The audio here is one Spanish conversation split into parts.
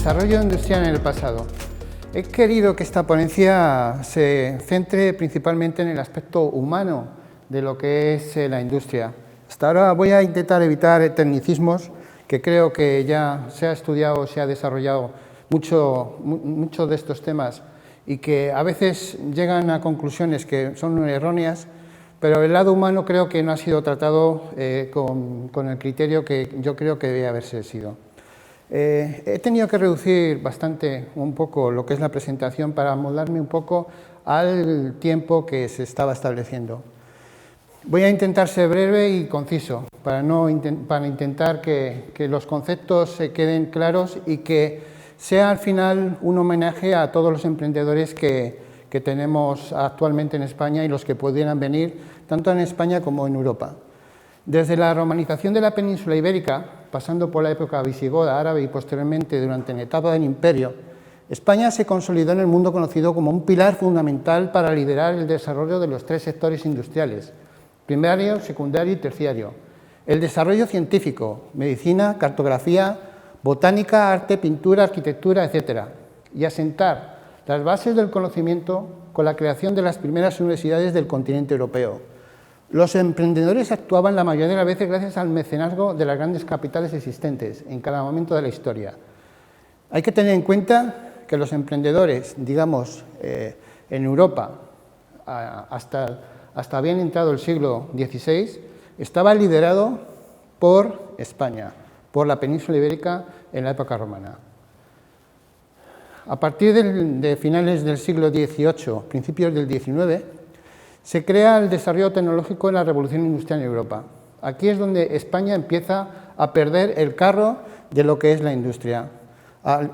Desarrollo industrial en el pasado. He querido que esta ponencia se centre principalmente en el aspecto humano de lo que es la industria. Hasta ahora voy a intentar evitar tecnicismos, que creo que ya se ha estudiado, se ha desarrollado mucho de estos temas y que a veces llegan a conclusiones que son erróneas, pero el lado humano creo que no ha sido tratado con el criterio que yo creo que debía haberse sido. He tenido que reducir un poco lo que es la presentación para amoldarme un poco al tiempo que se estaba estableciendo. Voy a intentar ser breve y conciso para intentar que los conceptos se queden claros y que sea al final un homenaje a todos los emprendedores que tenemos actualmente en España y los que pudieran venir tanto en España como en Europa. Desde la romanización de la península ibérica, pasando por la época visigoda, árabe y posteriormente durante la etapa del Imperio, España se consolidó en el mundo conocido como un pilar fundamental para liderar el desarrollo de los tres sectores industriales: primario, secundario y terciario. El desarrollo científico, medicina, cartografía, botánica, arte, pintura, arquitectura, etc. Y asentar las bases del conocimiento con la creación de las primeras universidades del continente europeo. Los emprendedores actuaban la mayoría de las veces gracias al mecenazgo de las grandes capitales existentes en cada momento de la historia. Hay que tener en cuenta que los emprendedores, digamos, en Europa, hasta bien entrado el siglo XVI, estaba liderado por España, por la península ibérica en la época romana. A partir de finales del siglo XVIII, principios del XIX, se crea el desarrollo tecnológico en la revolución industrial en Europa. Aquí es donde España empieza a perder el carro de lo que es la industria,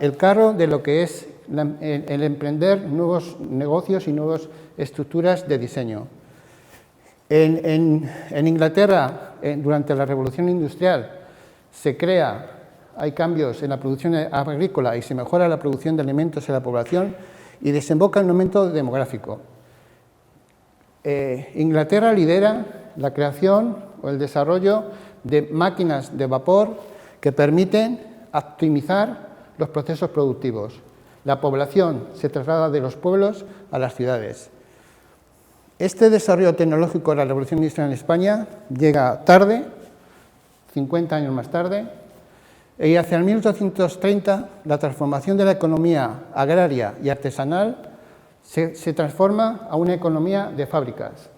el carro de lo que es el emprender nuevos negocios y nuevas estructuras de diseño. En Inglaterra, durante la revolución industrial, hay cambios en la producción agrícola y se mejora la producción de alimentos en la población y desemboca en un aumento demográfico. Inglaterra lidera la creación o el desarrollo de máquinas de vapor que permiten optimizar los procesos productivos. La población se traslada de los pueblos a las ciudades. Este desarrollo tecnológico de la revolución industrial en España llega tarde, 50 años más tarde, y hacia el 1830 la transformación de la economía agraria y artesanal se transforma a una economía de fábricas.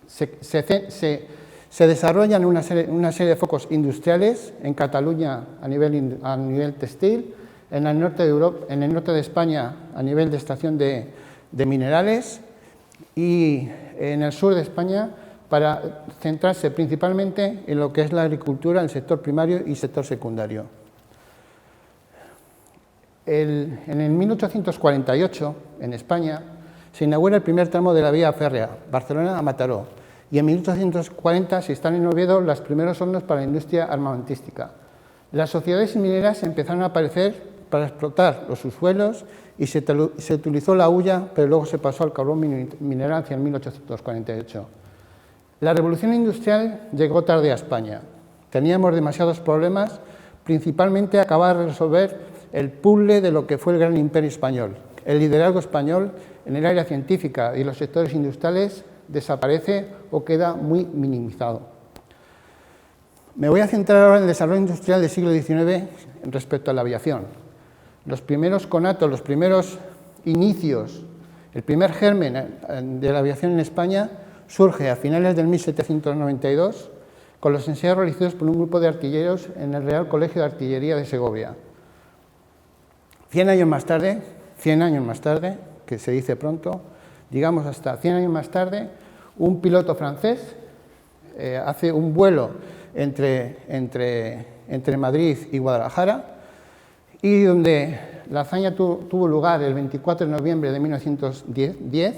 Se desarrollan una serie de focos industriales en Cataluña a nivel textil, en el norte de Europa, en el norte de España a nivel de extracción de minerales y en el sur de España para centrarse principalmente en lo que es la agricultura, el sector primario y sector secundario. En el 1848, en España, se inaugura el primer tramo de la vía férrea, Barcelona a Mataró, y en 1840 se instalan en Oviedo los primeros hornos para la industria armamentística. Las sociedades mineras empezaron a aparecer para explotar los subsuelos y se utilizó la hulla, pero luego se pasó al carbón mineral hacia el 1848. La revolución industrial llegó tarde a España. Teníamos demasiados problemas, principalmente acabar de resolver el puzzle de lo que fue el gran imperio español. El liderazgo español en el área científica y los sectores industriales desaparece o queda muy minimizado. Me voy a centrar ahora en el desarrollo industrial del siglo XIX respecto a la aviación. Los primeros conatos, los primeros inicios, el primer germen de la aviación en España surge a finales del 1792 con los ensayos realizados por un grupo de artilleros en el Real Colegio de Artillería de Segovia. 100 años más tarde, que se dice pronto, digamos hasta 100 años más tarde, un piloto francés hace un vuelo entre Madrid y Guadalajara, y donde la hazaña tuvo lugar el 24 de noviembre de 1910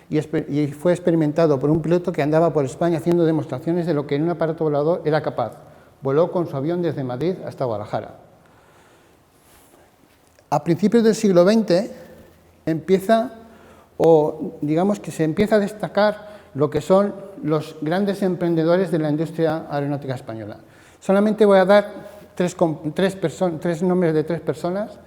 y fue experimentado por un piloto que andaba por España haciendo demostraciones de lo que en un aparato volador era capaz. Voló con su avión desde Madrid hasta Guadalajara. A principios del siglo XX digamos que se empieza a destacar lo que son los grandes emprendedores de la industria aeronáutica española. Solamente voy a dar tres nombres de tres personas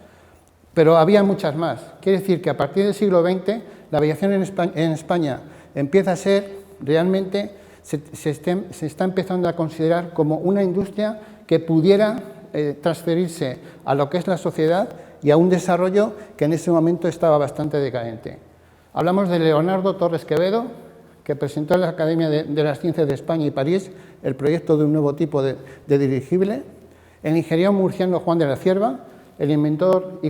pero había muchas más. Quiere decir que a partir del siglo XX la aviación en España empieza a ser realmente, se está empezando a considerar como una industria que pudiera transferirse a lo que es la sociedad y a un desarrollo que en ese momento estaba bastante decadente. Hablamos de Leonardo Torres Quevedo, que presentó en la Academia de las Ciencias de España y París el proyecto de un nuevo tipo de dirigible, el ingeniero murciano Juan de la Cierva, el inventor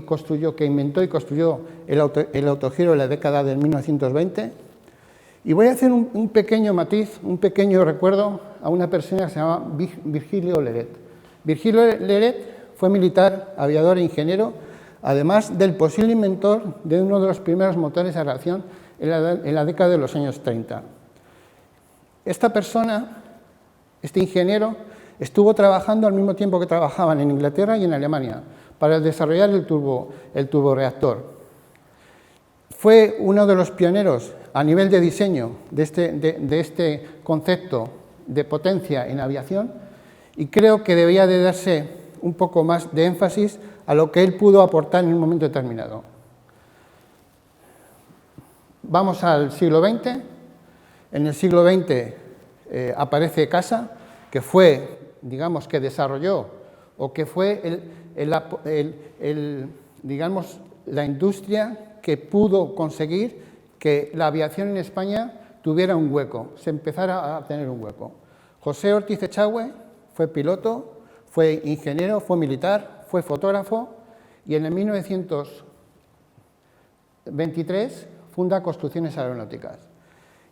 que inventó y construyó el autogiro en la década del 1920. Y voy a hacer un pequeño matiz, un pequeño recuerdo a una persona que se llama Virgilio Leret. Virgilio Leret fue militar, aviador e ingeniero, además del posible inventor de uno de los primeros motores a reacción en la década de los años 30. Esta persona, este ingeniero, estuvo trabajando al mismo tiempo que trabajaban en Inglaterra y en Alemania para desarrollar el turborreactor. Fue uno de los pioneros a nivel de diseño de este concepto de potencia en aviación y creo que debía de darse un poco más de énfasis a lo que él pudo aportar en un momento determinado. Vamos al siglo XX. En el siglo XX aparece CASA, que fue, digamos, que desarrolló o que fue digamos, la industria que pudo conseguir que la aviación en España tuviera un hueco, se empezara a tener un hueco. José Ortiz Echagüe fue piloto, fue ingeniero, fue militar, fue fotógrafo y en el 1923 funda Construcciones Aeronáuticas.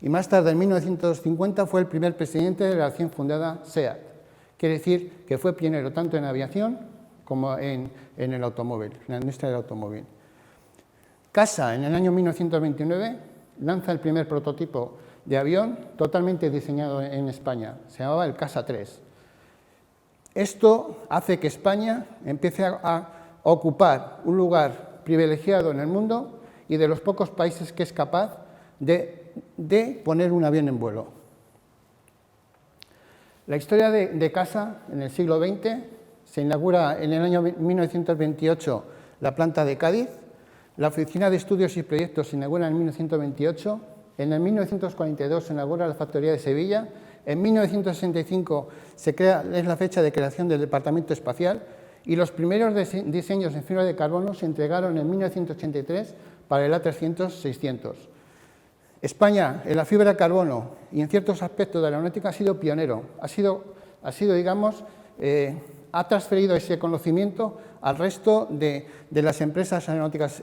Y más tarde, en 1950, fue el primer presidente de la recién fundada SEAT. Quiere decir que fue pionero tanto en aviación como en el automóvil, en la industria del automóvil. CASA, en el año 1929, lanza el primer prototipo de avión totalmente diseñado en España. Se llamaba el CASA 3. Esto hace que España empiece a ocupar un lugar privilegiado en el mundo y de los pocos países que es capaz de poner un avión en vuelo. La historia de CASA en el siglo XX se inaugura en el año 1928 la planta de Cádiz, la Oficina de Estudios y Proyectos se inaugura en 1928, en el 1942 se inaugura la factoría de Sevilla, en 1965 es la fecha de creación del Departamento Espacial y los primeros diseños en fibra de carbono se entregaron en 1983 para el A300-600. España en la fibra de carbono y en ciertos aspectos de la aeronáutica ha sido pionero, digamos, ha transferido ese conocimiento al resto de las empresas aeronáuticas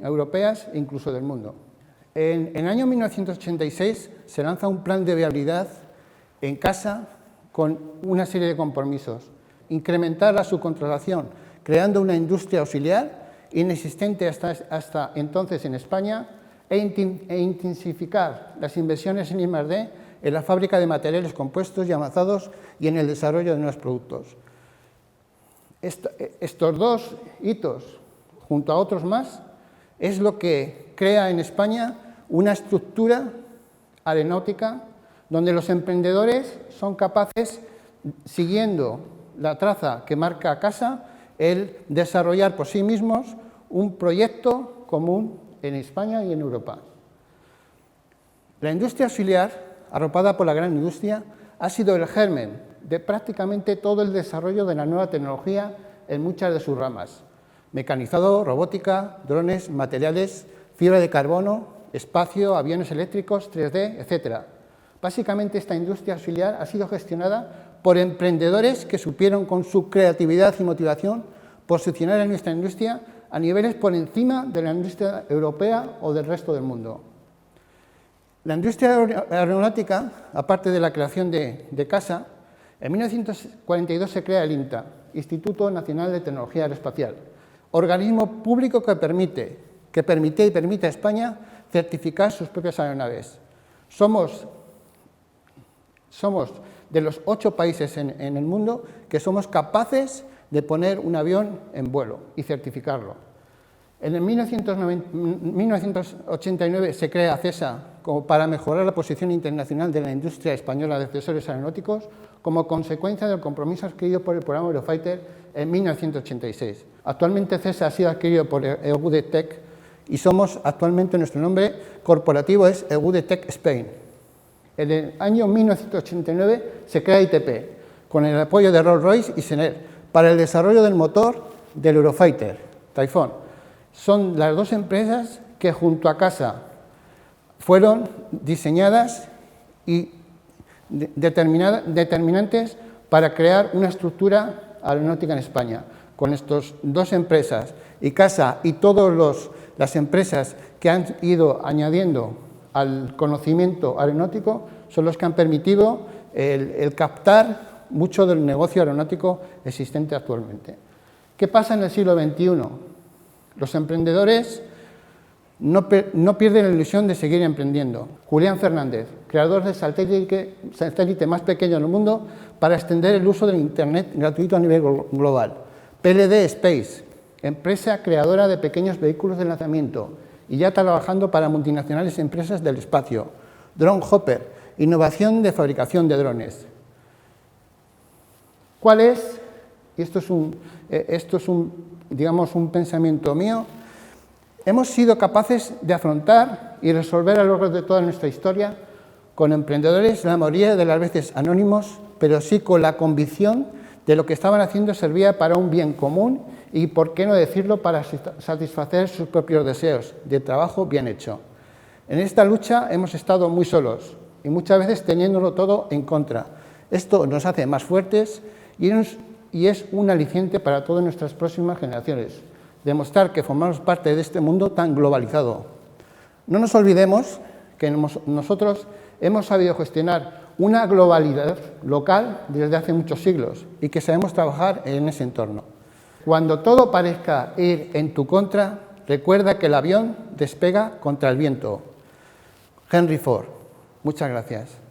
europeas e incluso del mundo. En el año 1986 se lanza un plan de viabilidad en CASA con una serie de compromisos. Incrementar la subcontratación, creando una industria auxiliar inexistente hasta entonces en España e intensificar las inversiones en I+D en la fábrica de materiales compuestos y avanzados y en el desarrollo de nuevos productos. Estos dos hitos, junto a otros más, es lo que crea en España una estructura aeronáutica donde los emprendedores son capaces, siguiendo la traza que marca CASA, el desarrollar por sí mismos un proyecto común en España y en Europa. La industria auxiliar, arropada por la gran industria, ha sido el germen de prácticamente todo el desarrollo de la nueva tecnología en muchas de sus ramas. Mecanizado, robótica, drones, materiales, fibra de carbono, espacio, aviones eléctricos, 3D, etc. Básicamente esta industria auxiliar ha sido gestionada por emprendedores que supieron con su creatividad y motivación posicionar a nuestra industria a niveles por encima de la industria europea o del resto del mundo. La industria aeronáutica, aparte de la creación de CASA, en 1942 se crea el INTA, Instituto Nacional de Tecnología Aeroespacial, organismo público que permite y permite a España certificar sus propias aeronaves. Somos de los 8 países en el mundo que somos capaces de poner un avión en vuelo y certificarlo. En el 1989 se crea CESA como para mejorar la posición internacional de la industria española de accesorios aeronáuticos como consecuencia del compromiso adquirido por el programa Eurofighter en 1986. Actualmente CESA ha sido adquirido por EUDETEC y actualmente nuestro nombre corporativo es EUDETEC Spain. En el año 1989 se crea ITP, con el apoyo de Rolls-Royce y Sener, para el desarrollo del motor del Eurofighter, Typhoon. Son las dos empresas que junto a CASA fueron diseñadas y determinantes para crear una estructura aeronáutica en España. Con estas dos empresas y CASA y todas las empresas que han ido añadiendo al conocimiento aeronáutico son los que han permitido el captar mucho del negocio aeronáutico existente actualmente. ¿Qué pasa en el siglo XXI? Los emprendedores no pierden la ilusión de seguir emprendiendo. Julián Fernández, creador del satélite más pequeño del mundo para extender el uso del Internet gratuito a nivel global. PLD Space, empresa creadora de pequeños vehículos de lanzamiento y ya trabajando para multinacionales empresas del espacio. Drone Hopper, innovación de fabricación de drones. ¿Cuál es? Y esto es un pensamiento mío. Hemos sido capaces de afrontar y resolver a lo largo de toda nuestra historia con emprendedores, la mayoría de las veces anónimos, pero sí con la convicción de lo que estaban haciendo servía para un bien común y, por qué no decirlo, para satisfacer sus propios deseos de trabajo bien hecho. En esta lucha hemos estado muy solos y muchas veces teniéndolo todo en contra. Esto nos hace más fuertes y es un aliciente para todas nuestras próximas generaciones. Demostrar que formamos parte de este mundo tan globalizado. No nos olvidemos que nosotros hemos sabido gestionar una globalidad local desde hace muchos siglos y que sabemos trabajar en ese entorno. Cuando todo parezca ir en tu contra, recuerda que el avión despega contra el viento. Henry Ford. Muchas gracias.